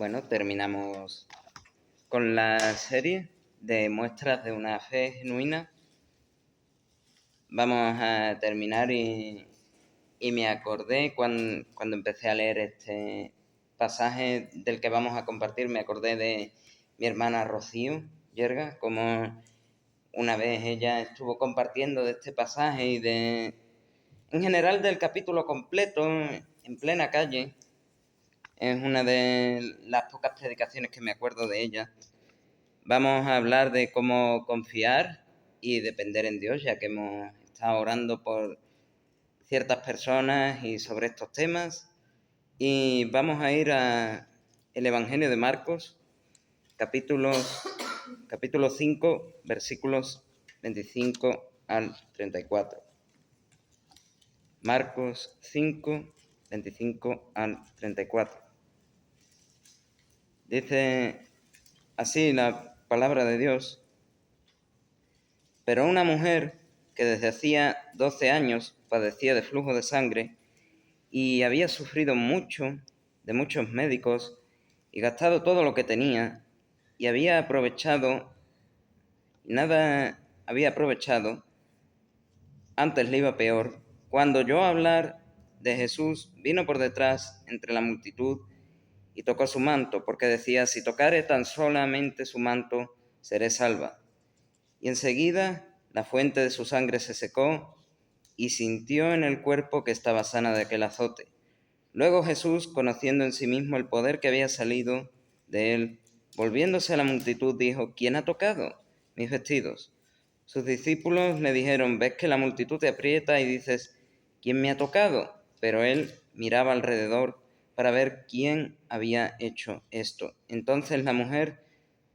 Bueno, terminamos con la serie de muestras de una fe genuina. Vamos a terminar y me acordé cuando empecé a leer este pasaje del que vamos a compartir, me acordé de mi hermana Rocío Yerga, como una vez ella estuvo compartiendo de este pasaje y en general del capítulo completo en plena calle. Es una de las pocas predicaciones que me acuerdo de ella. Vamos a hablar de cómo confiar y depender en Dios, ya que hemos estado orando por ciertas personas y sobre estos temas. Y vamos a ir al Evangelio de Marcos, capítulo 5, versículos 25 al 34. Marcos 5, 25 al 34. Dice así la palabra de Dios: pero una mujer que desde hacía 12 años padecía de flujo de sangre y había sufrido mucho de muchos médicos y gastado todo lo que tenía y nada había aprovechado, antes le iba peor, cuando oyó hablar de Jesús, vino por detrás entre la multitud y tocó su manto, porque decía: si tocare tan solamente su manto, seré salva. Y enseguida la fuente de su sangre se secó y sintió en el cuerpo que estaba sana de aquel azote. Luego Jesús, conociendo en sí mismo el poder que había salido de él, volviéndose a la multitud, dijo: ¿quién ha tocado mis vestidos? Sus discípulos le dijeron: ves que la multitud te aprieta y dices: ¿quién me ha tocado? Pero él miraba alrededor para ver quién había hecho esto. Entonces la mujer,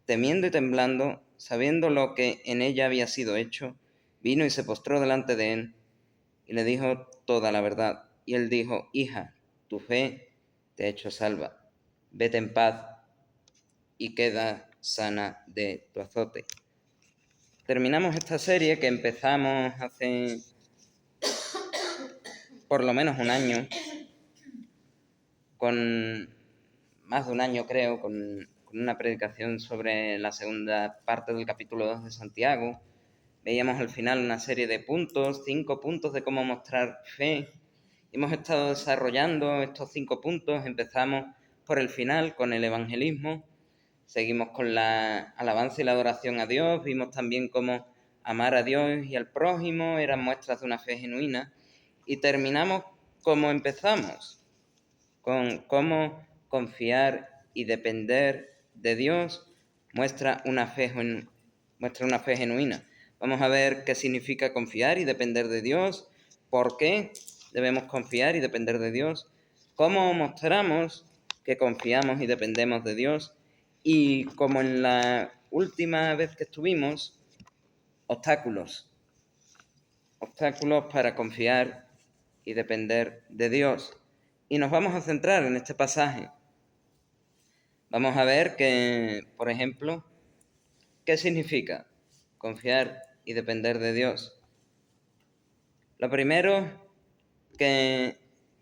temiendo y temblando, sabiendo lo que en ella había sido hecho, vino y se postró delante de él y le dijo toda la verdad. Y él dijo: hija, tu fe te ha hecho salva. Vete en paz y queda sana de tu azote. Terminamos esta serie que empezamos hace por lo menos un año, con más de un año creo, con una predicación sobre la segunda parte del capítulo 2 de Santiago. Veíamos al final una serie de puntos, 5 puntos de cómo mostrar fe. Hemos estado desarrollando estos 5 puntos. Empezamos por el final con el evangelismo, seguimos con la alabanza y la adoración a Dios, vimos también cómo amar a Dios y al prójimo eran muestras de una fe genuina, y terminamos como empezamos, con cómo confiar y depender de Dios muestra una fe genuina. Vamos a ver qué significa confiar y depender de Dios, por qué debemos confiar y depender de Dios, cómo mostramos que confiamos y dependemos de Dios, y como en la última vez que estuvimos, obstáculos para confiar y depender de Dios. Y nos vamos a centrar en este pasaje. Vamos a ver que, por ejemplo, ¿qué significa confiar y depender de Dios? Lo primero, que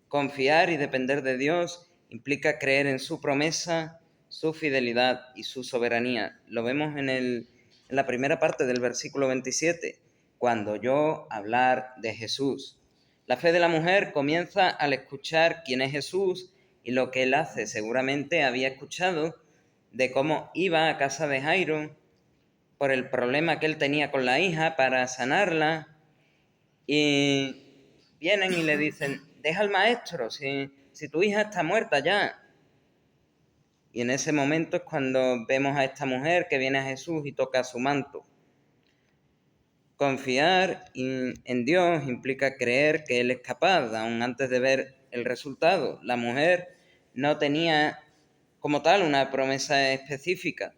confiar y depender de Dios implica creer en su promesa, su fidelidad y su soberanía. Lo vemos en la primera parte del versículo 27, cuando oyó hablar de Jesús. La fe de la mujer comienza al escuchar quién es Jesús y lo que él hace. Seguramente había escuchado de cómo iba a casa de Jairo por el problema que él tenía con la hija para sanarla, y vienen y le dicen: deja al maestro, si tu hija está muerta ya. Y en ese momento es cuando vemos a esta mujer que viene a Jesús y toca su manto. Confiar en Dios implica creer que Él es capaz, aún antes de ver el resultado. La mujer no tenía como tal una promesa específica,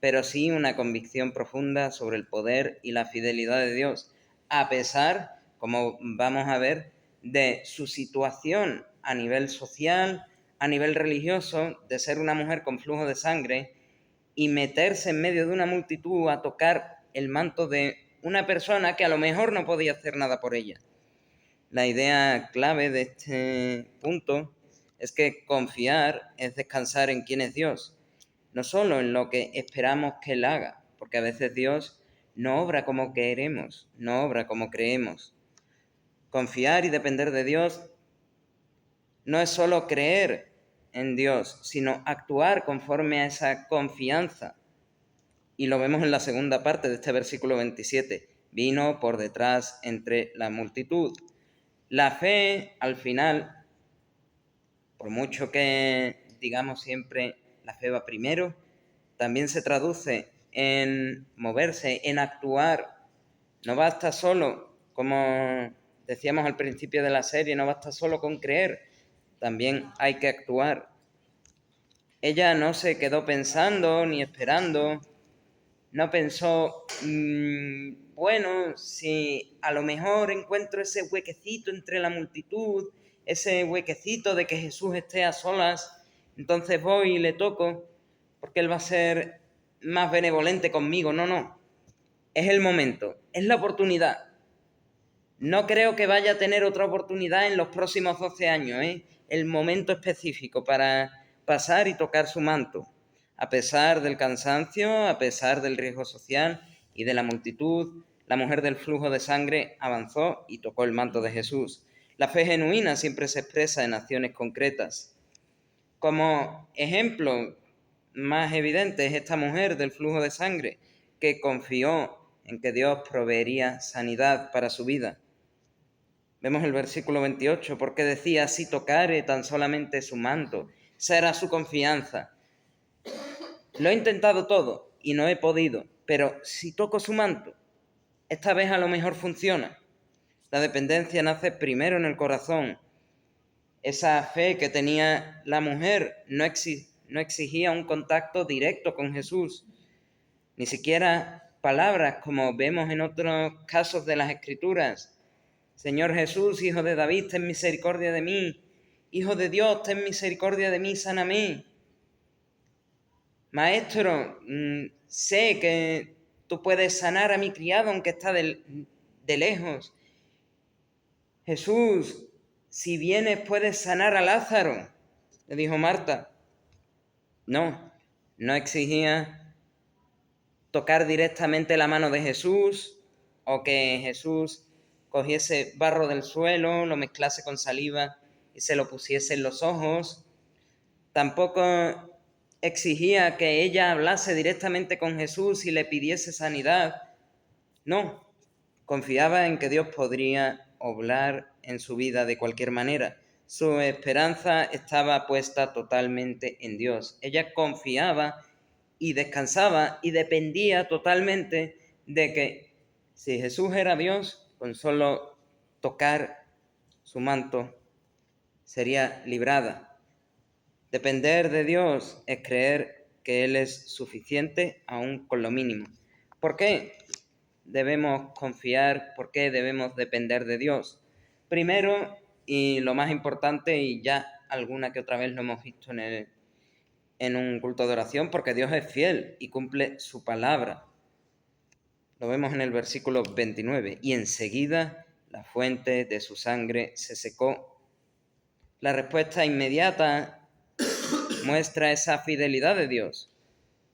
pero sí una convicción profunda sobre el poder y la fidelidad de Dios, a pesar, como vamos a ver, de su situación a nivel social, a nivel religioso, de ser una mujer con flujo de sangre y meterse en medio de una multitud a tocar el manto de una persona que a lo mejor no podía hacer nada por ella. La idea clave de este punto es que confiar es descansar en quién es Dios, no solo en lo que esperamos que Él haga, porque a veces Dios no obra como queremos, no obra como creemos. Confiar y depender de Dios no es solo creer en Dios, sino actuar conforme a esa confianza. Y lo vemos en la segunda parte de este versículo 27. Vino por detrás entre la multitud. La fe, al final, por mucho que digamos siempre la fe va primero, también se traduce en moverse, en actuar. No basta solo, como decíamos al principio de la serie, no basta solo con creer, también hay que actuar. Ella no se quedó pensando ni esperando, no pensó, bueno, si a lo mejor encuentro ese huequecito entre la multitud, ese huequecito de que Jesús esté a solas, entonces voy y le toco, porque Él va a ser más benevolente conmigo. No, es el momento, es la oportunidad. No creo que vaya a tener otra oportunidad en los próximos 12 años, el momento específico para pasar y tocar su manto. A pesar del cansancio, a pesar del riesgo social y de la multitud, la mujer del flujo de sangre avanzó y tocó el manto de Jesús. La fe genuina siempre se expresa en acciones concretas. Como ejemplo más evidente es esta mujer del flujo de sangre que confió en que Dios proveería sanidad para su vida. Vemos el versículo 28, porque decía, si tocare tan solamente su manto, será su confianza. Lo he intentado todo y no he podido, pero si toco su manto, esta vez a lo mejor funciona. La dependencia nace primero en el corazón. Esa fe que tenía la mujer no exigía un contacto directo con Jesús, ni siquiera palabras como vemos en otros casos de las Escrituras. Señor Jesús, Hijo de David, ten misericordia de mí. Hijo de Dios, ten misericordia de mí, sáname. Maestro, sé que tú puedes sanar a mi criado aunque está de lejos. Jesús, si vienes puedes sanar a Lázaro, le dijo Marta. No exigía tocar directamente la mano de Jesús o que Jesús cogiese barro del suelo, lo mezclase con saliva y se lo pusiese en los ojos. Tampoco exigía que ella hablase directamente con Jesús y le pidiese sanidad. No, confiaba en que Dios podría obrar en su vida de cualquier manera. Su esperanza estaba puesta totalmente en Dios. Ella confiaba y descansaba y dependía totalmente de que si Jesús era Dios, con solo tocar su manto sería librada. Depender de Dios es creer que Él es suficiente aún con lo mínimo. ¿Por qué debemos confiar? ¿Por qué debemos depender de Dios? Primero, y lo más importante, y ya alguna que otra vez lo hemos visto en un culto de oración, porque Dios es fiel y cumple su palabra. Lo vemos en el versículo 29. Y enseguida la fuente de su sangre se secó. La respuesta inmediata muestra esa fidelidad de Dios.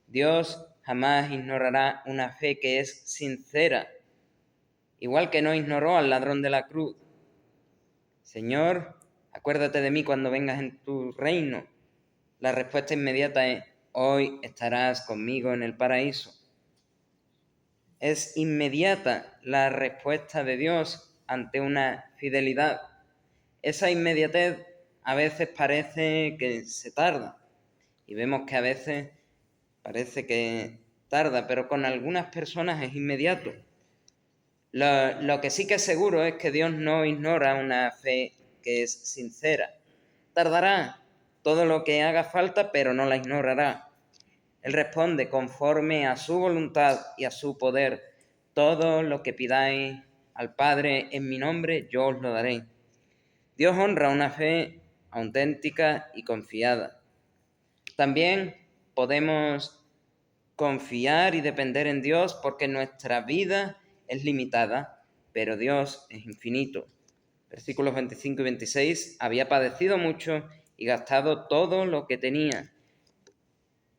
Dios jamás ignorará una fe que es sincera, igual que no ignoró al ladrón de la cruz. Señor, acuérdate de mí cuando vengas en tu reino. La respuesta inmediata es, hoy estarás conmigo en el paraíso. Es inmediata la respuesta de Dios ante una fidelidad. Esa inmediatez a veces parece que se tarda y vemos que a veces parece que tarda, pero con algunas personas es inmediato. Lo que sí que es seguro es que Dios no ignora una fe que es sincera. Tardará todo lo que haga falta, pero no la ignorará. Él responde conforme a su voluntad y a su poder. Todo lo que pidáis al Padre en mi nombre, yo os lo daré. Dios honra una fe auténtica y confiada. También podemos confiar y depender en Dios porque nuestra vida es limitada, pero Dios es infinito. Versículos 25 y 26, había padecido mucho y gastado todo lo que tenía.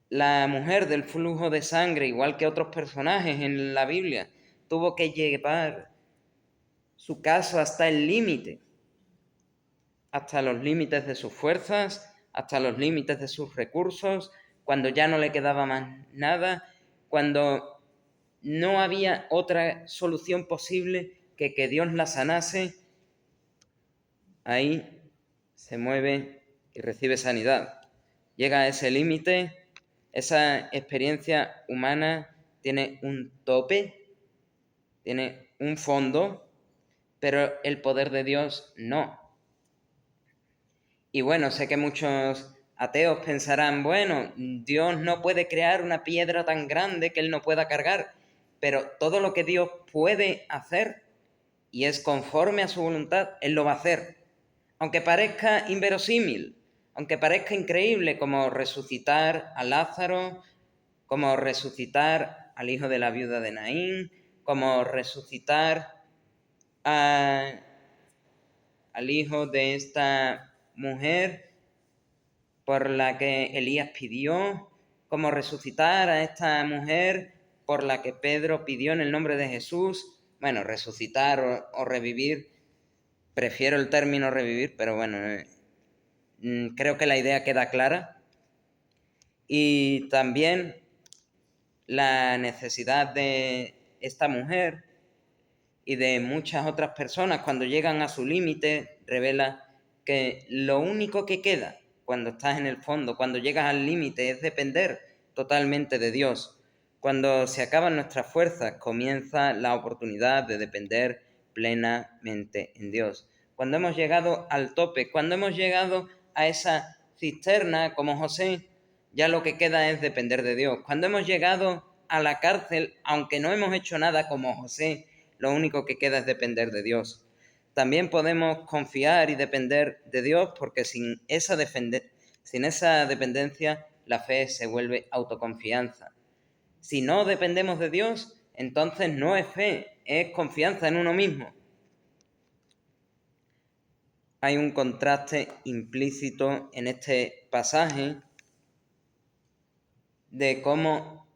La mujer del flujo de sangre, igual que otros personajes en la Biblia, tuvo que llevar su caso hasta el límite, hasta los límites de sus fuerzas, hasta los límites de sus recursos, cuando ya no le quedaba más nada, cuando no había otra solución posible que Dios la sanase. Ahí se mueve y recibe sanidad. Llega a ese límite, esa experiencia humana tiene un tope, tiene un fondo, pero el poder de Dios no. Y bueno, sé que muchos ateos pensarán, bueno, Dios no puede crear una piedra tan grande que Él no pueda cargar, pero todo lo que Dios puede hacer y es conforme a su voluntad, Él lo va a hacer. Aunque parezca inverosímil, aunque parezca increíble, como resucitar a Lázaro, como resucitar al hijo de la viuda de Naín, como resucitar al hijo de esta mujer por la que Elías pidió, como resucitar a esta mujer por la que Pedro pidió en el nombre de Jesús. Bueno, resucitar o revivir, prefiero el término revivir, pero bueno, creo que la idea queda clara. Y también la necesidad de esta mujer y de muchas otras personas cuando llegan a su límite revela que lo único que queda cuando estás en el fondo, cuando llegas al límite, es depender totalmente de Dios. Cuando se acaban nuestras fuerzas, comienza la oportunidad de depender plenamente en Dios. Cuando hemos llegado al tope, cuando hemos llegado a esa cisterna como José, ya lo que queda es depender de Dios. Cuando hemos llegado a la cárcel, aunque no hemos hecho nada como José, lo único que queda es depender de Dios. También podemos confiar y depender de Dios porque sin esa dependencia la fe se vuelve autoconfianza. Si no dependemos de Dios, entonces no es fe, es confianza en uno mismo. Hay un contraste implícito en este pasaje de cómo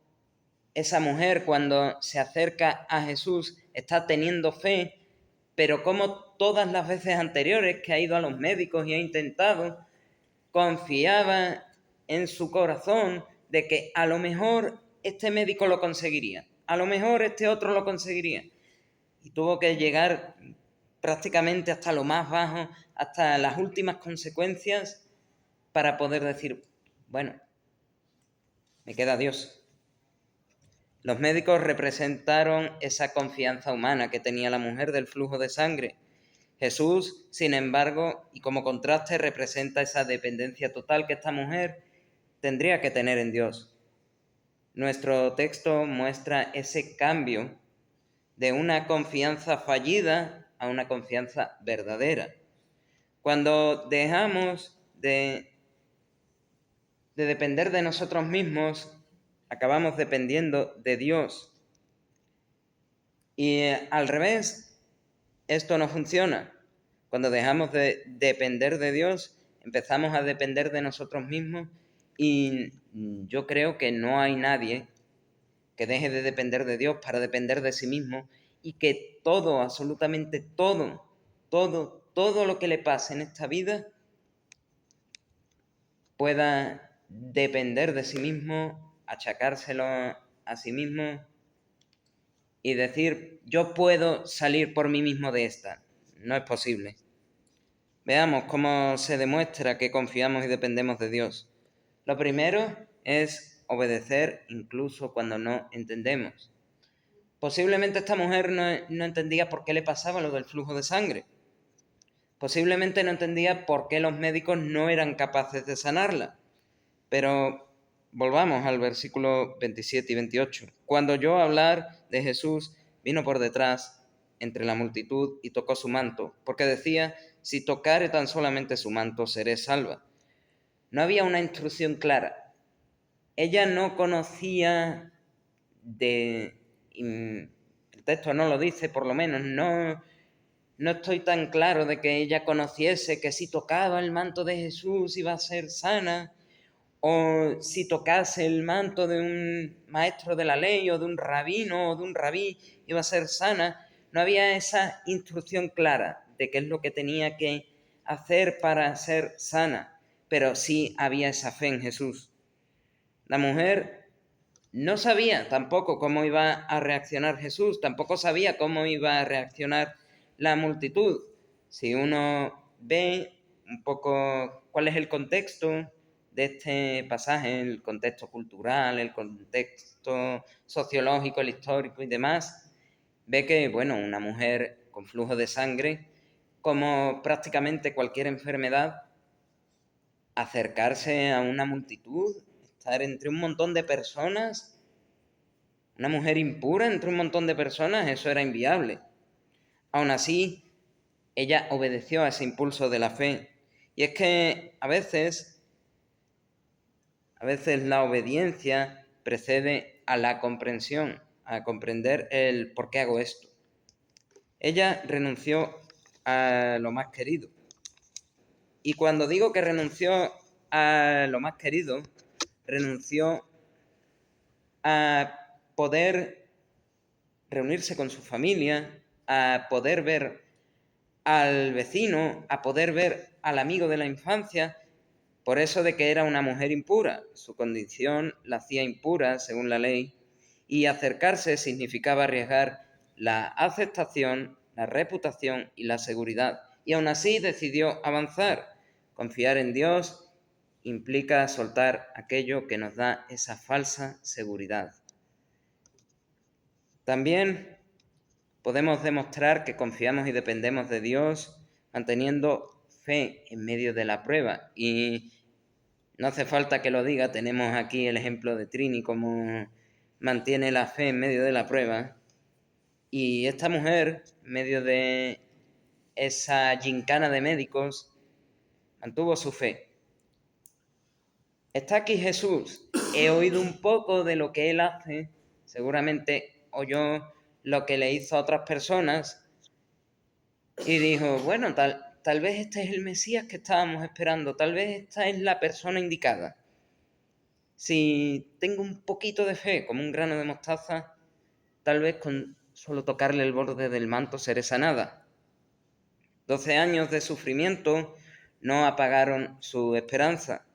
esa mujer cuando se acerca a Jesús está teniendo fe, pero como todas las veces anteriores que ha ido a los médicos y ha intentado, confiaba en su corazón de que a lo mejor este médico lo conseguiría, a lo mejor este otro lo conseguiría. Y tuvo que llegar prácticamente hasta lo más bajo, hasta las últimas consecuencias, para poder decir, bueno, me queda Dios. Los médicos representaron esa confianza humana que tenía la mujer del flujo de sangre. Jesús, sin embargo, y como contraste, representa esa dependencia total que esta mujer tendría que tener en Dios. Nuestro texto muestra ese cambio de una confianza fallida a una confianza verdadera. Cuando dejamos de depender de nosotros mismos, acabamos dependiendo de Dios. Y al revés, esto no funciona. Cuando dejamos de depender de Dios, empezamos a depender de nosotros mismos y yo creo que no hay nadie que deje de depender de Dios para depender de sí mismo y que todo, absolutamente todo lo que le pase en esta vida pueda depender de sí mismo, achacárselo a sí mismo y decir, yo puedo salir por mí mismo de esta. No es posible. Veamos cómo se demuestra que confiamos y dependemos de Dios. Lo primero es obedecer incluso cuando no entendemos. Posiblemente esta mujer no entendía por qué le pasaba lo del flujo de sangre. Posiblemente no entendía por qué los médicos no eran capaces de sanarla. Pero volvamos al versículo 27 y 28. Cuando oyó hablar de Jesús, vino por detrás entre la multitud y tocó su manto, porque decía, si tocare tan solamente su manto, seré salva. No había una instrucción clara. Ella no conocía el texto no lo dice, por lo menos, no no estoy tan claro de que ella conociese que si tocaba el manto de Jesús iba a ser sana, o si tocase el manto de un maestro de la ley, o de un rabino, o de un rabí, iba a ser sana. No había esa instrucción clara de qué es lo que tenía que hacer para ser sana, pero sí había esa fe en Jesús. La mujer no sabía tampoco cómo iba a reaccionar Jesús, tampoco sabía cómo iba a reaccionar la multitud. Si uno ve un poco cuál es el contexto de este pasaje, el contexto cultural, el contexto sociológico, el histórico y demás, ve que, bueno, una mujer con flujo de sangre, como prácticamente cualquier enfermedad, acercarse a una multitud, estar entre un montón de personas, una mujer impura entre un montón de personas, eso era inviable. Aún así, ella obedeció a ese impulso de la fe. Y es que a veces la obediencia precede a la comprensión, a comprender el por qué hago esto. Ella renunció a lo más querido. Y cuando digo que renunció a lo más querido, renunció a poder reunirse con su familia, a poder ver al vecino, a poder ver al amigo de la infancia, por eso de que era una mujer impura. Su condición la hacía impura según la ley, y acercarse significaba arriesgar la aceptación, la reputación y la seguridad. Y aún así decidió avanzar. Confiar en Dios implica soltar aquello que nos da esa falsa seguridad. También podemos demostrar que confiamos y dependemos de Dios manteniendo fe en medio de la prueba. Y no hace falta que lo diga, tenemos aquí el ejemplo de Trini, cómo mantiene la fe en medio de la prueba. Y esta mujer, en medio de esa gincana de médicos, mantuvo su fe. Está aquí Jesús. He oído un poco de lo que él hace. Seguramente oyó lo que le hizo a otras personas y dijo, bueno, tal vez este es el Mesías que estábamos esperando, tal vez esta es la persona indicada. Si tengo un poquito de fe, como un grano de mostaza, tal vez con solo tocarle el borde del manto seré sanada. 12 años de sufrimiento no apagaron su esperanza.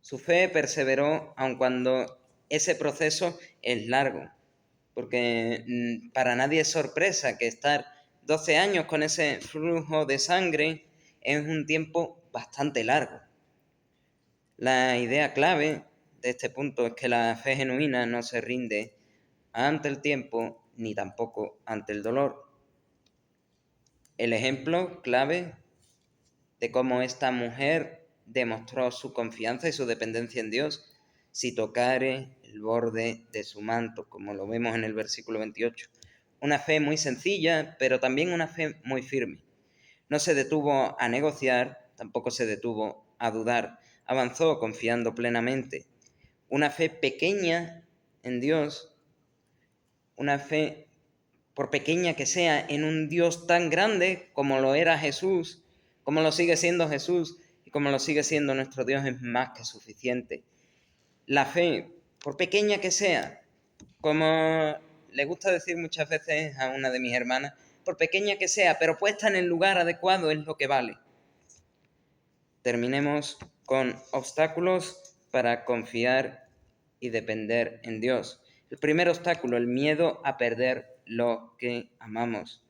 Su fe perseveró aun cuando ese proceso es largo, porque para nadie es sorpresa que estar 12 años con ese flujo de sangre es un tiempo bastante largo. La idea clave de este punto es que la fe genuina no se rinde ante el tiempo ni tampoco ante el dolor. El ejemplo clave de cómo esta mujer demostró su confianza y su dependencia en Dios: si tocare el borde de su manto, como lo vemos en el versículo 28. Una fe muy sencilla, pero también una fe muy firme. No se detuvo a negociar, tampoco se detuvo a dudar. Avanzó confiando plenamente. Una fe pequeña en Dios, una fe, por pequeña que sea, en un Dios tan grande como lo era Jesús, como lo sigue siendo Jesús y como lo sigue siendo nuestro Dios, es más que suficiente. La fe, por pequeña que sea, como le gusta decir muchas veces a una de mis hermanas, por pequeña que sea, pero puesta en el lugar adecuado es lo que vale. Terminemos con obstáculos para confiar y depender en Dios. El primer obstáculo, el miedo a perder lo que amamos.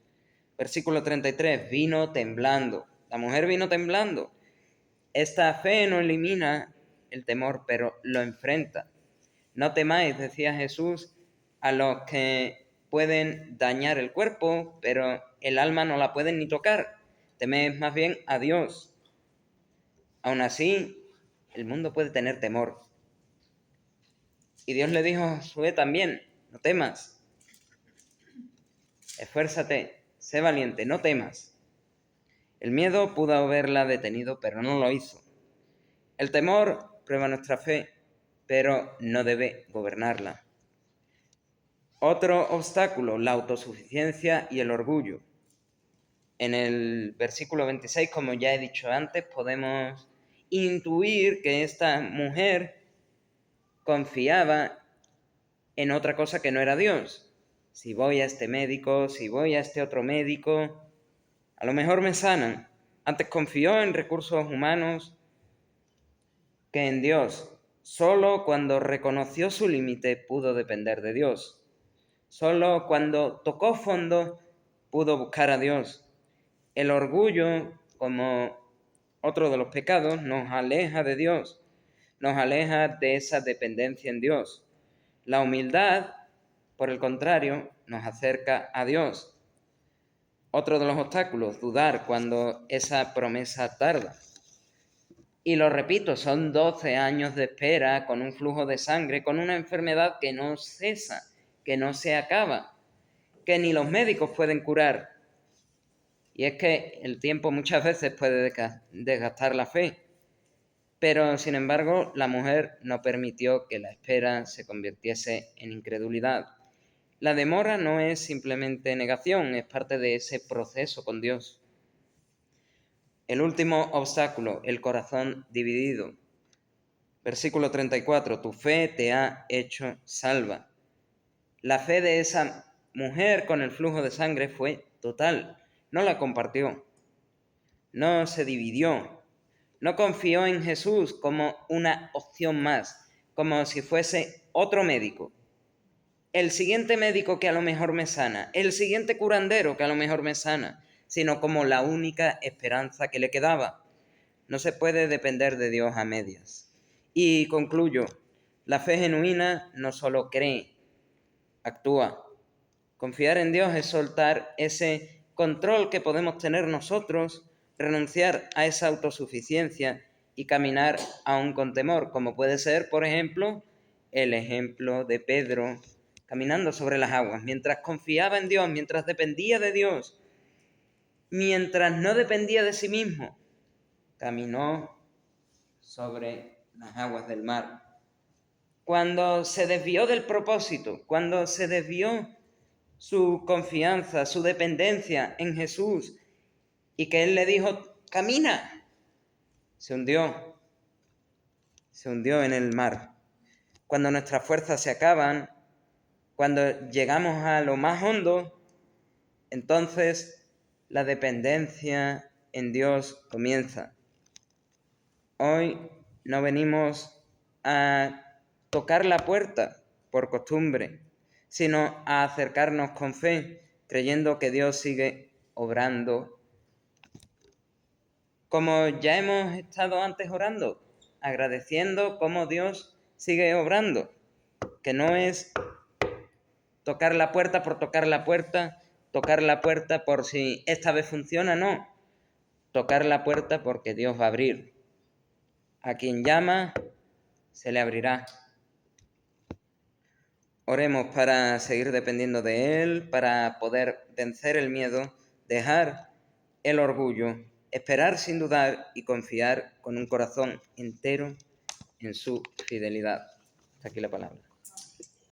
Versículo 33, vino temblando. La mujer vino temblando. Esta fe no elimina el temor, pero lo enfrenta. No temáis, decía Jesús, a los que pueden dañar el cuerpo, pero el alma no la pueden ni tocar. Temed más bien a Dios. Aún así, el mundo puede tener temor. Y Dios le dijo a Josué también, no temas, esfuérzate, sé valiente, no temas. El miedo pudo haberla detenido, pero no lo hizo. El temor prueba nuestra fe, pero no debe gobernarla. Otro obstáculo, la autosuficiencia y el orgullo. En el versículo 26, como ya he dicho antes, podemos intuir que esta mujer confiaba en otra cosa que no era Dios. Si voy a este médico, si voy a este otro médico, a lo mejor me sanan. Antes confió en recursos humanos que en Dios. Solo cuando reconoció su límite pudo depender de Dios. Solo cuando tocó fondo pudo buscar a Dios. El orgullo, como otro de los pecados, nos aleja de Dios, nos aleja de esa dependencia en Dios. La humildad, por el contrario, nos acerca a Dios. Otro de los obstáculos, dudar cuando esa promesa tarda. Y lo repito, son 12 años de espera con un flujo de sangre, con una enfermedad que no cesa, que no se acaba, que ni los médicos pueden curar. Y es que el tiempo muchas veces puede desgastar la fe, pero sin embargo la mujer no permitió que la espera se convirtiese en incredulidad. La demora no es simplemente negación, es parte de ese proceso con Dios. El último obstáculo, el corazón dividido. Versículo 34, tu fe te ha hecho salva. La fe de esa mujer con el flujo de sangre fue total, no la compartió, no se dividió, no confió en Jesús como una opción más, como si fuese otro médico. El siguiente médico que a lo mejor me sana, el siguiente curandero que a lo mejor me sana, sino como la única esperanza que le quedaba. No se puede depender de Dios a medias. Y concluyo, la fe genuina no solo cree, actúa. Confiar en Dios es soltar ese control que podemos tener nosotros, renunciar a esa autosuficiencia y caminar aún con temor, como puede ser, por ejemplo, el ejemplo de Pedro caminando sobre las aguas, mientras confiaba en Dios, mientras dependía de Dios, mientras no dependía de sí mismo, caminó sobre las aguas del mar. Cuando se desvió del propósito, cuando se desvió su confianza, su dependencia en Jesús, y que Él le dijo, camina, se hundió en el mar. Cuando nuestras fuerzas se acaban, cuando llegamos a lo más hondo, entonces la dependencia en Dios comienza. Hoy no venimos a tocar la puerta por costumbre, sino a acercarnos con fe, creyendo que Dios sigue obrando. Como ya hemos estado antes orando, agradeciendo cómo Dios sigue obrando, que no es tocar la puerta por tocar la puerta por si esta vez funciona, no. Tocar la puerta porque Dios va a abrir. A quien llama, se le abrirá. Oremos para seguir dependiendo de Él, para poder vencer el miedo, dejar el orgullo, esperar sin dudar y confiar con un corazón entero en su fidelidad. Hasta aquí la palabra.